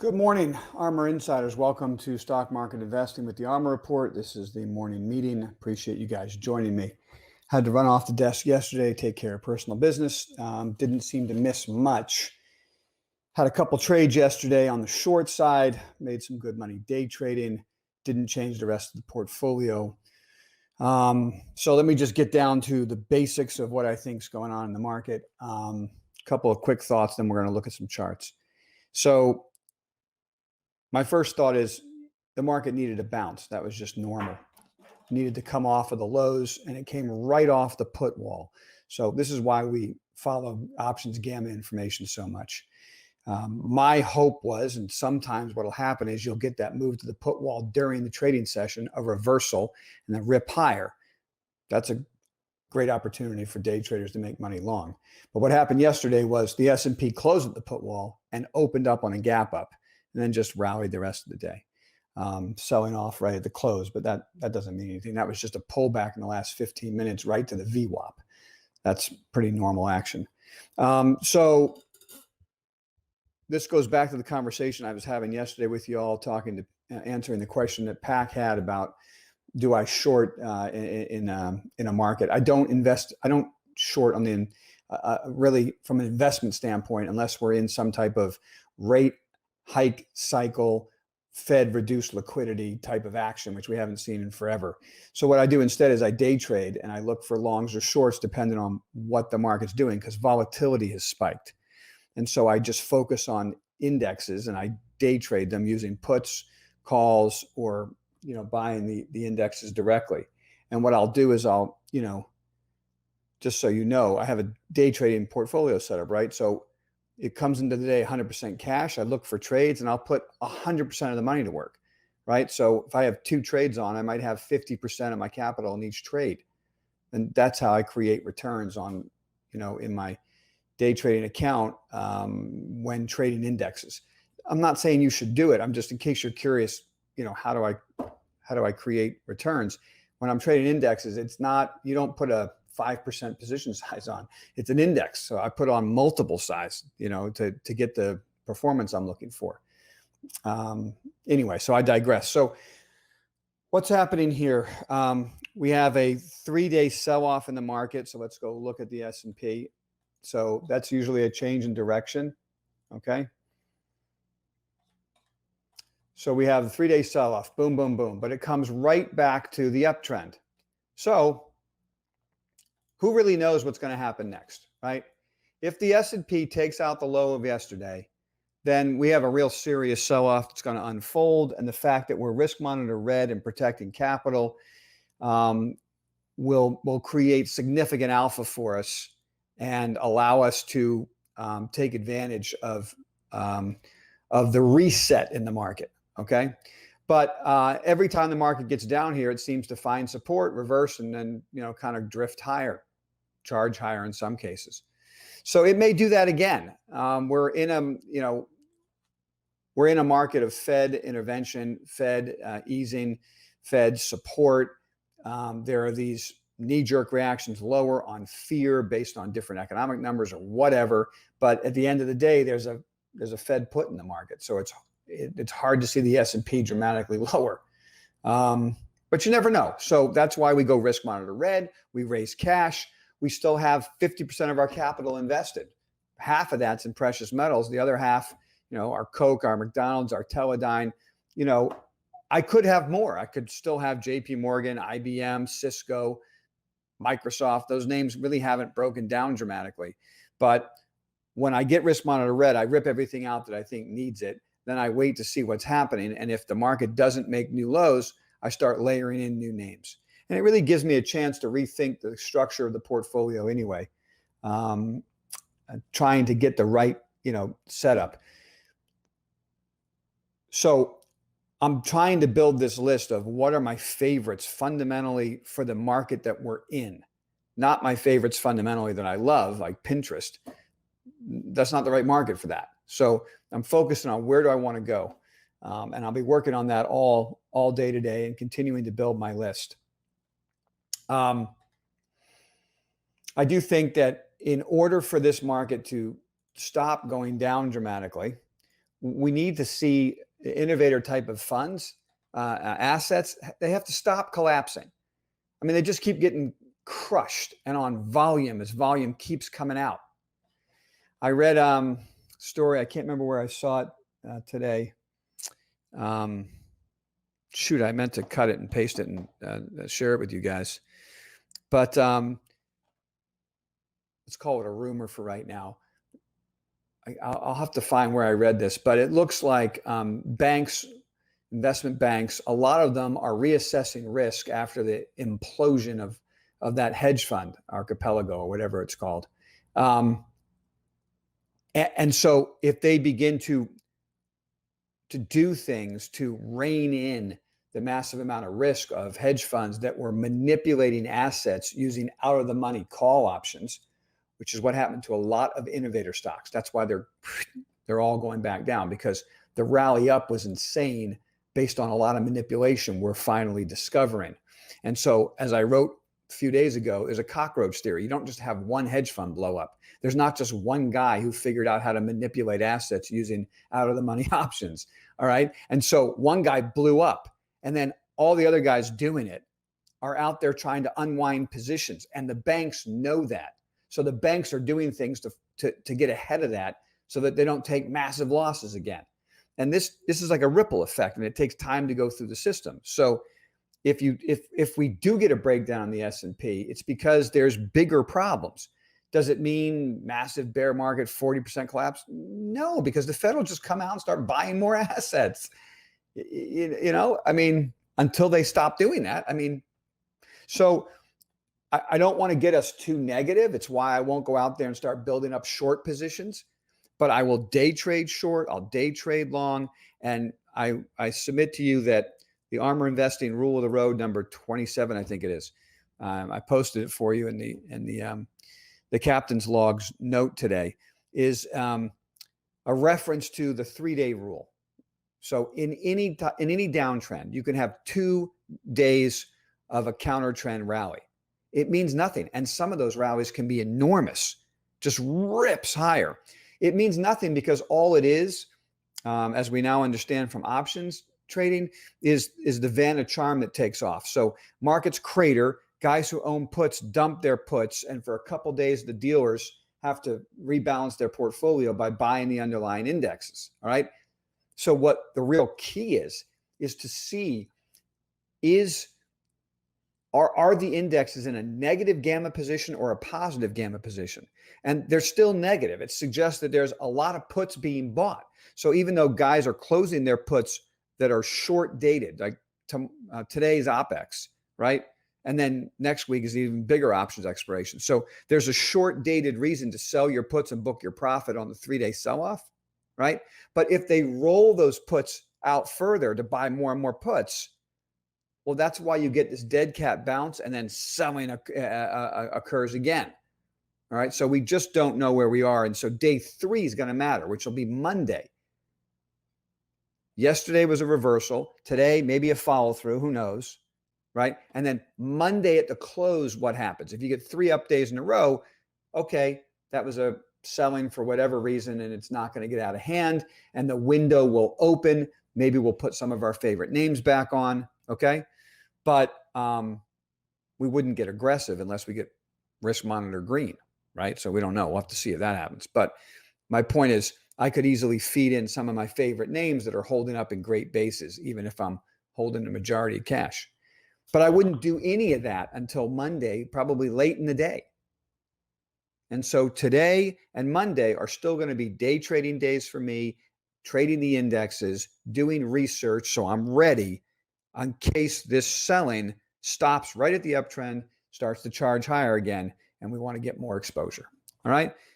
Good morning, ARMR Insiders. Welcome to Stock Market Investing with the ARMR Report. This is the morning meeting. Appreciate you guys joining me. Had to run off the desk yesterday, take care of personal business. Didn't seem to miss much. Had a couple trades yesterday on the short side, made some good money day trading, didn't change the rest of the portfolio. So let me just get down to the basics of what I think is going on in the market. Couple of quick thoughts, then we're going to look at some charts. So my first thought is the market needed a bounce. That was just normal. Needed to come off of the lows, and it came right off the put wall. So this is why we follow options gamma information so much. My hope was, and sometimes what will happen is you'll get that move to the put wall during the trading session, a reversal, and then rip higher. That's a great opportunity for day traders to make money long. But what happened yesterday was the S&P closed at the put wall and opened up on a gap up, and then just rallied the rest of the day, selling off right at the close. But that doesn't mean anything. That was just a pullback in the last 15 minutes right to the VWAP. That's pretty normal action. So this goes back to the conversation I was having yesterday with you all, answering the question that Pac had about, do I short in a market? I don't short on the really from an investment standpoint, unless we're in some type of rate hike cycle, Fed reduced liquidity type of action, which we haven't seen in forever. So what I do instead is I day trade, and I look for longs or shorts depending on what the market's doing, because volatility has spiked. And so I just focus on indexes, and I day trade them using puts, calls, or buying the indexes directly. And what I'll do is I'll, just so you know, I have a day trading portfolio setup, right? So it comes into the day 100% cash. I look for trades, and I'll put 100% of the money to work, right? So if I have 2 trades on, I might have 50% of my capital in each trade. And that's how I create returns on, in my day trading account when trading indexes. I'm not saying you should do it. I'm just, in case you're curious, how do I create returns? When I'm trading indexes, it's not, you don't put a 5% position size on. It's an index. So I put on multiple size, to get the performance I'm looking for. Anyway, so I digress. So what's happening here? We have a 3-day sell-off in the market. So let's go look at the S&P. So that's usually a change in direction. Okay. So we have a 3-day sell-off, boom, boom, boom, but it comes right back to the uptrend. So who really knows what's going to happen next, right? If the S&P takes out the low of yesterday, then we have a real serious sell-off that's going to unfold. And the fact that we're risk monitor red and protecting capital will create significant alpha for us and allow us to take advantage of the reset in the market, okay? But every time the market gets down here, it seems to find support, reverse, and then kind of drift higher, charge higher in some cases. So it may do that again. We're in a market of Fed intervention, Fed easing, Fed support. There are these knee-jerk reactions lower on fear based on different economic numbers or whatever. But at the end of the day, there's a Fed put in the market, so it's hard to see the S&P dramatically lower. But you never know. So that's why we go risk monitor red. We raise cash. We still have 50% of our capital invested. Half of that's in precious metals. The other half, our Coke, our McDonald's, our Teledyne. I could have more. I could still have JP Morgan, IBM, Cisco, Microsoft. Those names really haven't broken down dramatically. But when I get risk monitor red, I rip everything out that I think needs it. Then I wait to see what's happening. And if the market doesn't make new lows, I start layering in new names. And it really gives me a chance to rethink the structure of the portfolio anyway, trying to get the right, setup. So I'm trying to build this list of what are my favorites fundamentally for the market that we're in, not my favorites fundamentally that I love, like Pinterest. That's not the right market for that. So I'm focusing on where do I want to go. And I'll be working on that all day today and continuing to build my list. I do think that in order for this market to stop going down dramatically, we need to see innovator type of funds, assets, they have to stop collapsing. I mean, they just keep getting crushed and on volume as volume keeps coming out. I read a story, I can't remember where I saw it today. Shoot, I meant to cut it and paste it and share it with you guys. But let's call it a rumor for right now. I'll have to find where I read this, but it looks like banks, investment banks, a lot of them are reassessing risk after the implosion of that hedge fund, Archipelago or whatever it's called. And so if they begin to do things to rein in the massive amount of risk of hedge funds that were manipulating assets using out of the money call options, which is what happened to a lot of innovator stocks. That's why they're all going back down, because the rally up was insane based on a lot of manipulation we're finally discovering. And so, as I wrote a few days ago, there's a cockroach theory. You don't just have one hedge fund blow up. There's not just one guy who figured out how to manipulate assets using out of the money options. All right. And so one guy blew up, and then all the other guys doing it are out there trying to unwind positions. And the banks know that. So the banks are doing things to get ahead of that so that they don't take massive losses again. And this is like a ripple effect, and it takes time to go through the system. So if we do get a breakdown in the S&P, it's because there's bigger problems. Does it mean massive bear market, 40% collapse? No, because the Fed will just come out and start buying more assets. You know, I mean, until they stop doing that. I mean, so I don't want to get us too negative. It's why I won't go out there and start building up short positions, but I will day trade short. I'll day trade long. And I submit to you that the ARMR Investing Rule of the Road, number 27, I think it is. I posted it for you in the captain's logs note today, is a reference to the 3-day rule. So in any downtrend, you can have 2 days of a counter trend rally. It means nothing. And some of those rallies can be enormous, just rips higher. It means nothing because all it is, as we now understand from options trading, is the Vanna charm that takes off. So markets crater, guys who own puts dump their puts, and for a couple days, the dealers have to rebalance their portfolio by buying the underlying indexes. All right. So what the real key is to see are the indexes in a negative gamma position or a positive gamma position? And they're still negative. It suggests that there's a lot of puts being bought. So even though guys are closing their puts that are short dated, like today's OPEX, right? And then next week is even bigger options expiration. So there's a short dated reason to sell your puts and book your profit on the 3-day sell-off, right? But if they roll those puts out further to buy more and more puts, well, that's why you get this dead cat bounce, and then selling occurs again. All right. So we just don't know where we are. And so day 3 is going to matter, which will be Monday. Yesterday was a reversal. Today, maybe a follow through. Who knows? Right. And then Monday at the close, what happens? If you get 3 up days in a row, okay, that was a selling for whatever reason, and it's not going to get out of hand, and the window will open. Maybe we'll put some of our favorite names back on. Okay. But we wouldn't get aggressive unless we get risk monitor green, right? So we don't know. We'll have to see if that happens. But my point is, I could easily feed in some of my favorite names that are holding up in great bases, even if I'm holding the majority of cash. But I wouldn't do any of that until Monday, probably late in the day. And so today and Monday are still going to be day trading days for me, trading the indexes, doing research, so I'm ready in case this selling stops right at the uptrend, starts to charge higher again, and we want to get more exposure. All right.